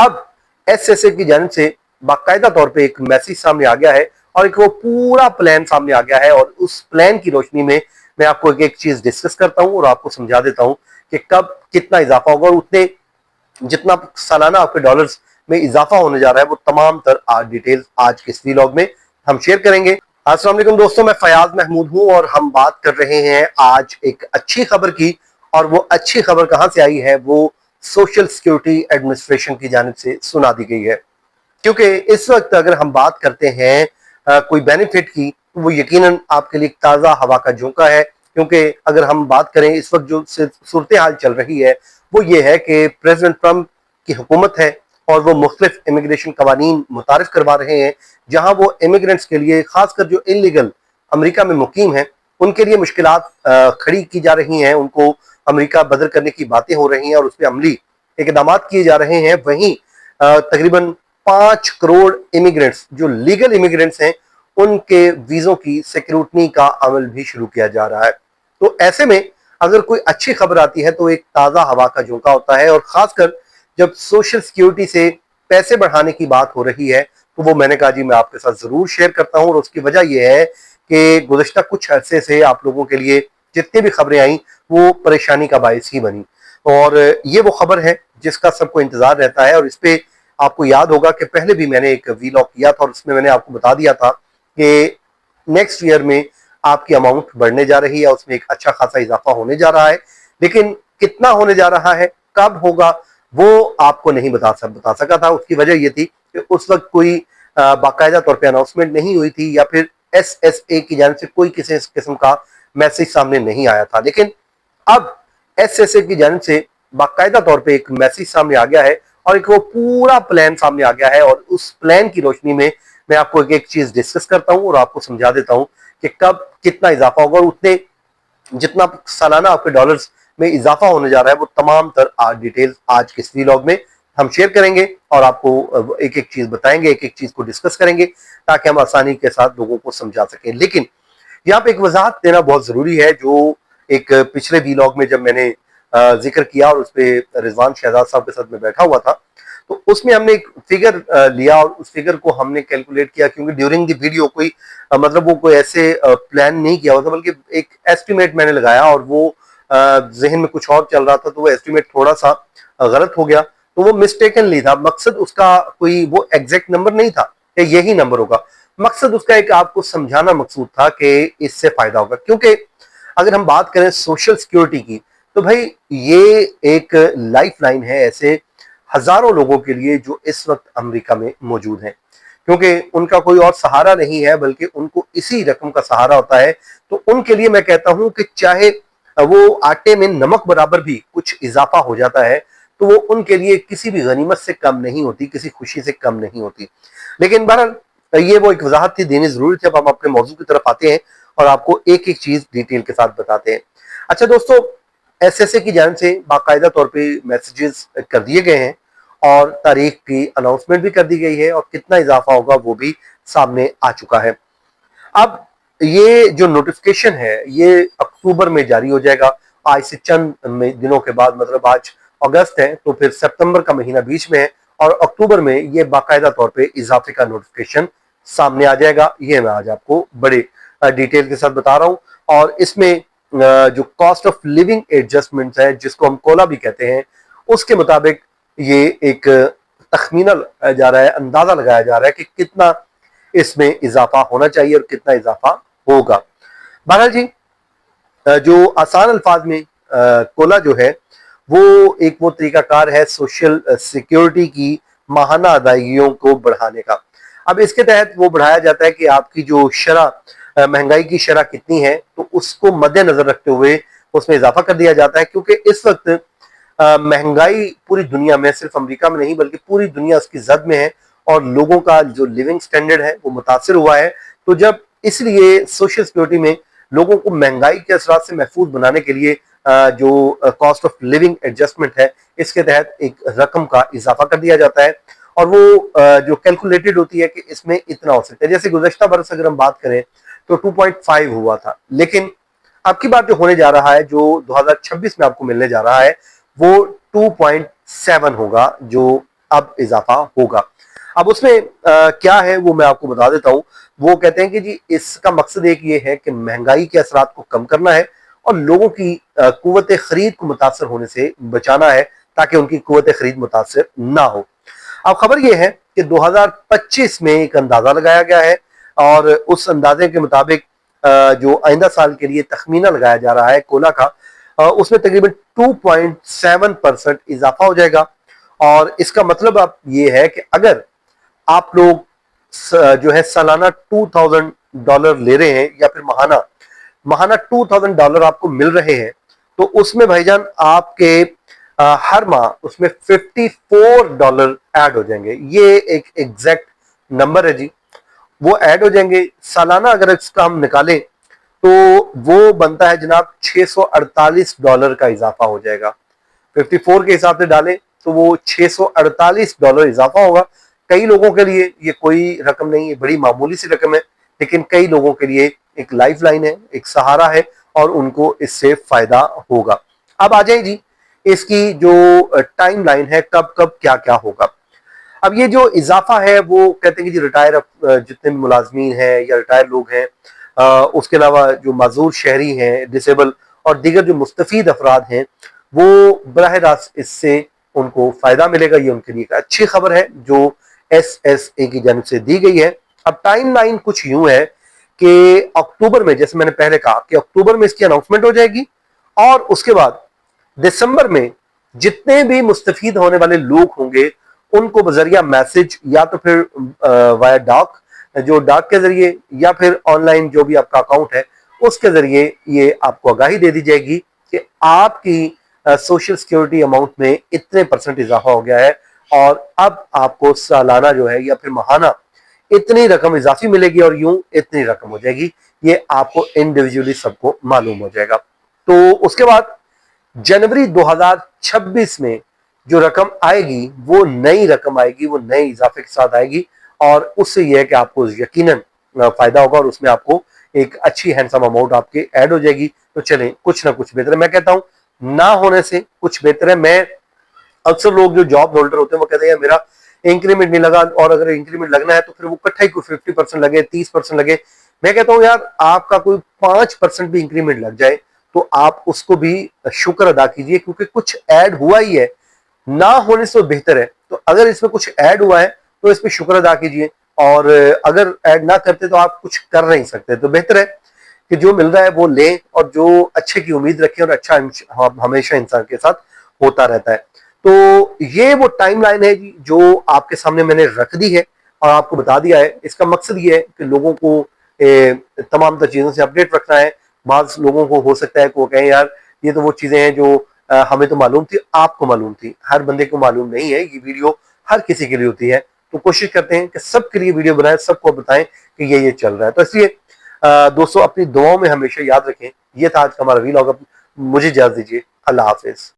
अब एसएसए की जानिब से बाकायदा तौर पे एक मैसेज सामने आ गया है और एक वो पूरा प्लान सामने आ गया है और उस प्लान की रोशनी में मैं आपको एक चीज डिस्कस करता हूं और आपको समझा देता हूं कि कब कितना इजाफा होगा और उतने जितना सालाना आपके डॉलर्स में इजाफा होने जा रहा है वो तमाम तर डिटेल्स आज के इस व्लॉग में हम शेयर करेंगे। अस्सलाम वालेकुम दोस्तों, मैं फयाज महमूद हूं और हम बात कर रहे हैं आज एक अच्छी खबर की। और वो अच्छी खबर कहां से आई है, वो सोशल सिक्योरिटी एडमिनिस्ट्रेशन की जानिब से सुना दी गई है। क्योंकि इस वक्त अगर हम बात करते हैं कोई बेनिफिट की, तो वो यकीनन आपके लिए ताज़ा हवा का झोंका है। क्योंकि अगर हम बात करें इस वक्त जो सूरत हाल चल रही है वो ये है कि प्रेसिडेंट ट्रंप की हुकूमत है और वो मुख्तलिफ इमिग्रेशन कवानीन मुतारिफ करवा रहे हैं, जहां वो इमिग्रेंट्स के लिए खासकर जो इलीगल अमेरिका में मुकीम हैं उनके लिए मुश्किलात खड़ी की जा रही हैं। उनको अमेरिका बदर करने की बातें हो रही हैं और उस पर अमली इकदाम किए जा रहे हैं। वहीं तकरीबन 5 करोड़ इमिग्रेंट्स जो लीगल इमिग्रेंट्स हैं उनके वीजों की सिक्योरिटी का अमल भी शुरू किया जा रहा है। तो ऐसे में अगर कोई अच्छी खबर आती है तो एक ताज़ा हवा का झोंका होता है, और खासकर जब सोशल सिक्योरिटी से पैसे बढ़ाने की बात हो रही है तो वो मैंने कहा जी मैं आपके साथ जरूर शेयर करता हूं। और उसकी वजह यह है कि गुज़श्ता कुछ अरसे से आप लोगों के लिए जितनी भी खबरें आई वो परेशानी का बायस ही बनी, और ये वो खबर है जिसका सबको इंतजार रहता है। और इस पे आपको याद होगा कि पहले भी मैंने एक वीलॉग किया था और उसमें मैंने आपको बता दिया था कि नेक्स्ट ईयर में आपकी अमाउंट बढ़ने जा रही है, उसमें एक अच्छा खासा इजाफा होने जा रहा है। लेकिन कितना होने जा रहा है, कब होगा, वो आपको नहीं बता सका था। उसकी वजह यह थी कि उस वक्त कोई बाकायदा तौर पे अनाउंसमेंट नहीं हुई थी या फिर एसएसए की जानिब से कोई किसी किस्म का मैसेज सामने नहीं आया था। लेकिन अब एसएसए की जानिब से बाकायदा तौर पे एक मैसेज सामने आ गया है और एक वो पूरा प्लान सामने आ गया है और उस प्लान की रोशनी में मैं आपको एक चीज डिस्कस करता हूं और आपको समझा देता हूं कि कब कितना इजाफा होगा और उतने जितना सालाना आपके डॉलर्स में इजाफा होने जा रहा है वो तमाम तर डिटेल्स आज के इस व्लॉग में हम शेयर करेंगे और आपको एक एक चीज बताएंगे, एक एक चीज को डिस्कस करेंगे ताकि हम आसानी के साथ लोगों को समझा सकें। लेकिन यहाँ पे एक वजाहत देना बहुत जरूरी है, जो एक पिछले व्लॉग में जब मैंने जिक्र किया और उस पर रिजवान शहजाद साहब के साथ में बैठा हुआ था तो उसमें हमने एक फिगर लिया और उस फिगर को हमने कैलकुलेट किया, क्योंकि ड्यूरिंग द वीडियो कोई मतलब वो कोई ऐसे प्लान नहीं किया हुआ था, बल्कि एक एस्टिमेट मैंने लगाया और वो जहन में कुछ और चल रहा था तो वो एस्टिमेट थोड़ा सा गलत हो गया। तो वो मिस्टेकनली था, मकसद उसका कोई वो एग्जैक्ट नंबर नहीं था कि यही नंबर होगा। मकसद उसका एक आपको समझाना मकसूद था कि इससे फायदा होगा। क्योंकि अगर हम बात करें सोशल सिक्योरिटी की तो भाई ये एक लाइफ लाइन है ऐसे हजारों लोगों के लिए जो इस वक्त अमेरिका में मौजूद हैं, क्योंकि उनका कोई और सहारा नहीं है बल्कि उनको इसी रकम का सहारा होता है। तो उनके लिए मैं कहता हूं कि चाहे वो आटे में नमक बराबर भी कुछ इजाफा हो जाता है तो वो उनके लिए किसी भी गनीमत से कम नहीं होती, किसी खुशी से कम नहीं होती। लेकिन बहरहाल ये वो एक वजाहत थी, देनी जरूरी थी। अब हम अपने मौजू की तरफ आते हैं और आपको एक एक चीज डिटेल के साथ बताते हैं। अच्छा दोस्तों, एसएसए की जानिब से बाकायदा तौर पे मैसेजेस कर दिए गए हैं और तारीख की अनाउंसमेंट भी कर दी गई है और कितना इजाफा होगा वो भी सामने आ चुका है। अब ये जो नोटिफिकेशन है ये अक्टूबर में जारी हो जाएगा। आज से चंद दिनों के बाद, मतलब आज अगस्त है तो फिर सितंबर का महीना बीच में है और अक्टूबर में ये बाकायदा तौर पे इजाफे का नोटिफिकेशन सामने आ जाएगा। ये मैं आज आपको बड़े डिटेल के साथ बता रहा हूँ। और इसमें जो कॉस्ट ऑफ लिविंग एडजस्टमेंट है जिसको हम कोला भी कहते हैं, उसके मुताबिक ये एक तखमीना लगाया जा रहा है, अंदाजा लगाया जा रहा है कि कितना इसमें इजाफा होना चाहिए और कितना इजाफा होगा। बहरहाल जी, जो आसान अल्फाज में कोला जो है वो एक वो तरीकाकार है सोशल सिक्योरिटी की माहाना अदायगियों को बढ़ाने का। अब इसके तहत वो बढ़ाया जाता है कि आपकी जो शरह महंगाई की शरह कितनी है तो उसको मद्देनजर रखते हुए उसमें इजाफा कर दिया जाता है। क्योंकि इस वक्त महंगाई पूरी दुनिया में, सिर्फ अमेरिका में नहीं बल्कि पूरी दुनिया उसकी जद में है और लोगों का जो लिविंग स्टैंडर्ड है वो मुतासर हुआ है। तो जब इसलिए सोशल सिक्योरिटी में लोगों को महंगाई के असरात से महफूज बनाने के लिए जो कॉस्ट ऑफ लिविंग एडजस्टमेंट है इसके तहत एक रकम का इजाफा कर दिया जाता है और वो जो कैलकुलेटेड होती है कि इसमें इतना हो सकता है। जैसे गुज़श्ता बरस अगर हम बात करें तो 2.5 हुआ था, लेकिन अब की बार जो होने जा रहा है, जो 2026 में आपको मिलने जा रहा है, वो 2.7 होगा, जो अब इजाफा होगा। अब उसमें क्या है वो मैं आपको बता देता हूं। वो कहते हैं कि जी इसका मकसद एक ये है कि महंगाई के असरात को कम करना है और लोगों की कुव्वत खरीद को मुतासर होने से बचाना है, ताकि उनकी कुव्वत खरीद मुतासर ना हो। अब खबर यह है कि 2025 में एक अंदाजा लगाया गया है और उस अंदाजे के मुताबिक जो आइंदा साल के लिए तखमीना लगाया जा रहा है कोला का, उसमें तकरीबन 2.7% इजाफा हो जाएगा। और इसका मतलब अब ये है कि अगर आप लोग जो है सालाना $2000 ले रहे हैं या फिर महाना महाना $2000 आपको मिल रहे हैं, तो उसमें भाईजान आपके हर माह उसमें $54 ऐड हो जाएंगे। ये एक एग्जैक्ट नंबर है जी, वो ऐड हो जाएंगे। सालाना अगर इसका हम निकालें तो वो बनता है जनाब $648 का इजाफा हो जाएगा। 54 के हिसाब से डालें तो वो $648 इजाफा होगा। कई लोगों के लिए ये कोई रकम नहीं है, बड़ी मामूली सी रकम है, लेकिन कई लोगों के लिए एक लाइफ लाइन है, एक सहारा है और उनको इससे फायदा होगा। अब आ जाए जी इसकी जो टाइम लाइन है, कब कब क्या क्या होगा। अब ये जो इजाफा है वो कहते हैं कि जी रिटायर जितने भी मुलाजमीन हैं या रिटायर लोग हैं, उसके अलावा जो माजूर शहरी हैं, डिसेबल और दीगर जो मुस्तफीद अफराद हैं, वो बराह रास्त इससे उनको फायदा मिलेगा। ये उनके लिए एक अच्छी खबर है जो SSA की जानिब से दी गई है। अब टाइम लाइन कुछ यूं है कि अक्टूबर में, जैसे मैंने पहले कहा कि अक्टूबर में इसकी अनाउंसमेंट हो जाएगी और उसके बाद दिसंबर में जितने भी मुस्तफीद होने वाले लोग होंगे उनको बजरिया मैसेज या तो फिर वाया डाक, जो डाक के जरिए या फिर ऑनलाइन जो भी आपका अकाउंट है उसके जरिए ये आपको आगाही दे दी जाएगी कि आपकी सोशल सिक्योरिटी अमाउंट में इतने % इजाफा हो गया है और अब आपको सालाना जो है या फिर महाना इतनी रकम इजाफी मिलेगी और यूं इतनी रकम हो जाएगी। ये आपको इंडिविजुअली सबको मालूम हो जाएगा। तो उसके बाद जनवरी 2026 में जो रकम आएगी वो नई रकम आएगी, वो नए इजाफे के साथ आएगी और उससे यह है कि आपको यकीनन फायदा होगा और उसमें आपको एक अच्छी हैंडसम अमाउंट आपके ऐड हो जाएगी। तो चलें कुछ ना कुछ बेहतर है, मैं कहता हूं ना होने से कुछ बेहतर है। मैं अक्सर लोग जो जॉब होल्डर होते हैं वो कहते हैं मेरा इंक्रीमेंट नहीं लगा, और अगर इंक्रीमेंट लगना है तो फिर वो इकट्ठा ही कोई 50% लगे, 30% लगे। मैं कहता हूं यार आपका कोई 5% भी इंक्रीमेंट लग जाए तो आप उसको भी शुक्र अदा कीजिए, क्योंकि कुछ ऐड हुआ ही है। ना होने से बेहतर है, तो अगर इसमें कुछ ऐड हुआ है तो इस पर शुक्र अदा कीजिए, और अगर ऐड ना करते तो आप कुछ कर नहीं सकते। तो बेहतर है कि जो मिल रहा है वो लें और जो अच्छे की उम्मीद रखें, और अच्छा हमेशा इंसान के साथ होता रहता है। तो ये वो टाइमलाइन है जी जो आपके सामने मैंने रख दी है और आपको बता दिया है। इसका मकसद ये है कि लोगों को तमाम तर चीजों से अपडेट रखना है। बाज लोगों को हो सकता है कि वो कहें यार ये तो वो चीजें हैं जो हमें तो मालूम थी, आपको मालूम थी, हर बंदे को मालूम नहीं है। ये वीडियो हर किसी के लिए होती है, तो कोशिश करते हैं कि सबके लिए वीडियो बनाएं, सबको बताएं कि ये चल रहा है। तो इसलिए दोस्तों अपनी दुआओं में हमेशा याद रखें। ये था आज का हमारा वीलॉग। मुझे इजाजत दीजिए, अल्लाह हाफिज।